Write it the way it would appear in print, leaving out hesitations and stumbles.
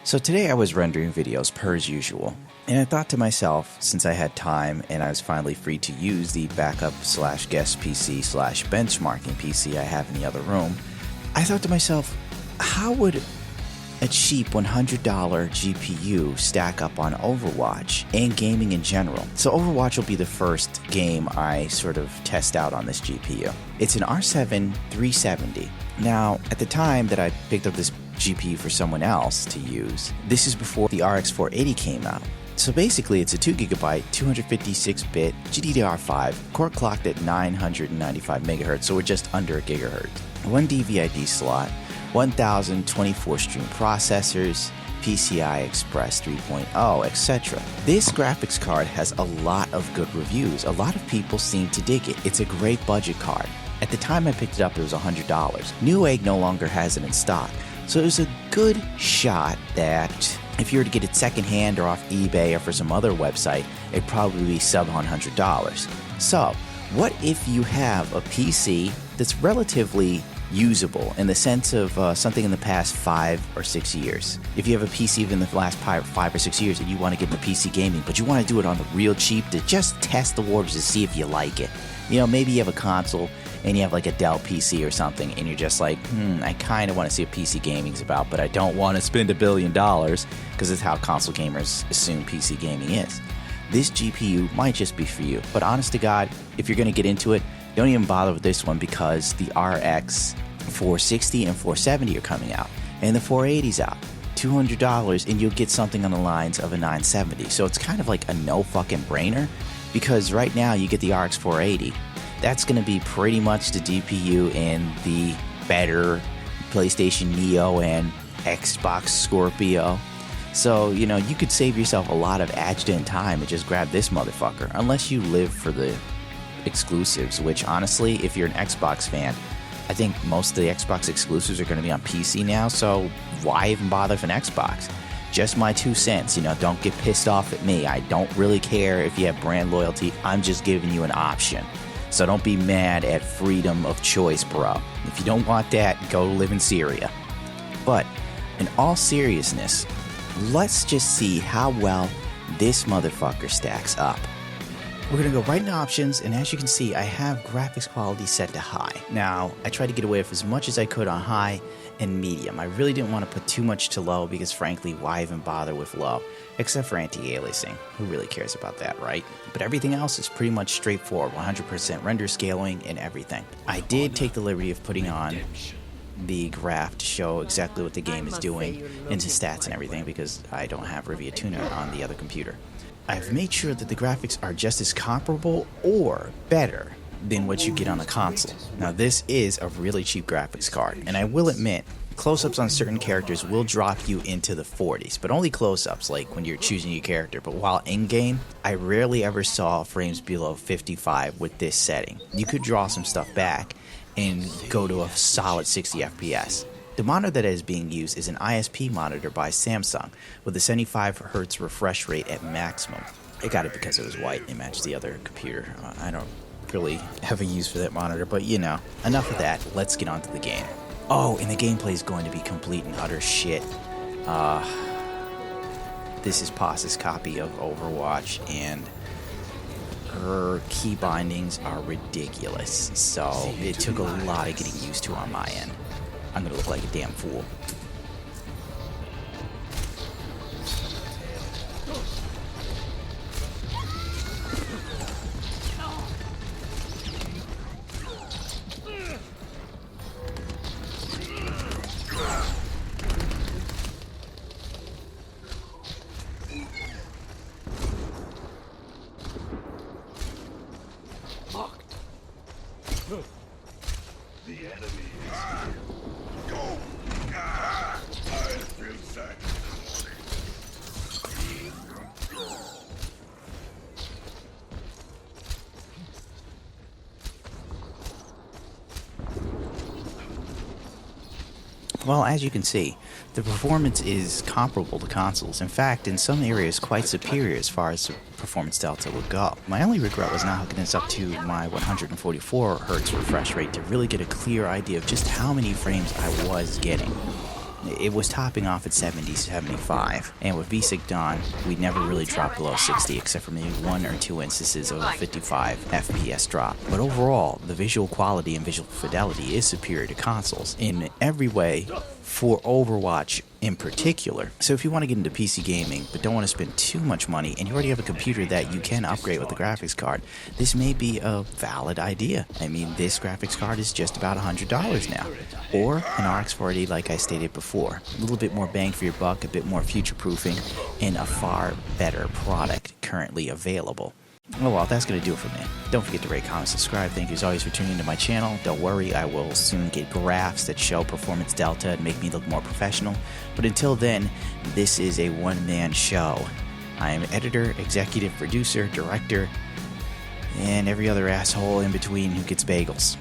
So today I was rendering videos per as usual, and I thought to myself, since I had time and I was finally free to use the backup slash guest PC slash benchmarking PC I have in the other room, I thought to myself, how would a cheap $100 GPU stack up on Overwatch and gaming in general? So Overwatch will be the first game I sort of test out on this GPU. It's an R7 370. Now, at the time that I picked up this GPU for someone else to use, this is before the RX 480 came out. So basically it's a 2GB, 256-bit GDDR5, core clocked at 995 MHz, so we're just under a gigahertz. One DVI-D slot, 1024 stream processors, PCI Express 3.0, etc. This graphics card has a lot of good reviews. A lot of people seem to dig it. It's a great budget card. At the time I picked it up, it was $100. Newegg no longer has it in stock, so it was a good shot that if you were to get it secondhand or off eBay or for some other website, it'd probably be sub $100. So, what if you have a PC that's relatively usable in the sense of something in the past 5 or 6 years? If you have a PC in the last 5 or 6 years and you want to get into PC gaming, but you want to do it on the real cheap to just test the waters to see if you like it. You know, maybe you have a console and you have like a Dell PC or something and you're just like, I kind of want to see what PC gaming's about, but I don't want to spend $1 billion because it's how console gamers assume PC gaming is. This GPU might just be for you, but honest to God, if you're going to get into it, don't even bother with this one because the RX 460 and 470 are coming out and the 480's out. $200 and you'll get something on the lines of a 970. So it's kind of like a no fucking brainer because right now you get the RX 480. That's going to be pretty much the GPU in the better PlayStation Neo and Xbox Scorpio. So, you know, you could save yourself a lot of adjuvant time and just grab this motherfucker. Unless you live for the exclusives, which honestly, if you're an Xbox fan, I think most of the Xbox exclusives are going to be on PC now, so why even bother with an Xbox? Just my 2 cents, you know, don't get pissed off at me. I don't really care if you have brand loyalty. I'm just giving you an option. So don't be mad at freedom of choice, bro. If you don't want that, go live in Syria. But in all seriousness, let's just see how well this motherfucker stacks up. We're going to go right into options, and as you can see, I have graphics quality set to high. Now, I tried to get away with as much as I could on high and medium. I really didn't want to put too much to low because frankly, why even bother with low? Except for anti-aliasing. Who really cares about that, right? But everything else is pretty much straightforward, 100% render scaling and everything. I did take the liberty of putting on the graph to show exactly what the game is doing into stats and everything because I don't have Rivia Tuner on the other computer. I've made sure that the graphics are just as comparable or better than what you get on a console. Now this is a really cheap graphics card, and I will admit, close-ups on certain characters will drop you into the 40s, but only close-ups, like when you're choosing your character. But while in-game, I rarely ever saw frames below 55 with this setting. You could draw some stuff back and go to a solid 60 FPS. The monitor that is being used is an ISP monitor by Samsung with a 75Hz refresh rate at maximum. I got it because it was white and it matched the other computer. I don't really have a use for that monitor, but you know, enough of that. Let's get on to the game. Oh, and the gameplay is going to be complete and utter shit. This is Paz's copy of Overwatch, and her key bindings are ridiculous. So it took a lot of getting used to on my end. I'm gonna look like a damn fool. The enemy is here. Go! I feel safe. Well, as you can see, the performance is comparable to consoles. In fact, in some areas, quite superior as far as the performance delta would go. My only regret was not hooking this up to my 144Hz refresh rate to really get a clear idea of just how many frames I was getting. It was topping off at 70, 75, and with VSync on, we never really dropped below 60 except for maybe 1 or 2 instances of a 55 FPS drop. But overall, the visual quality and visual fidelity is superior to consoles in every way for Overwatch in particular. So if you want to get into PC gaming but don't want to spend too much money and you already have a computer that you can upgrade with a graphics card, this may be a valid idea. I mean, this graphics card is just about $100 now. Or an RX 480 like I stated before. A little bit more bang for your buck, a bit more future-proofing, and a far better product currently available. Oh well, that's going to do it for me. Don't forget to rate, comment, subscribe. Thank you as always for tuning into my channel. Don't worry, I will soon get graphs that show performance delta and make me look more professional. But until then, this is a one-man show. I am editor, executive producer, director, and every other asshole in between who gets bagels.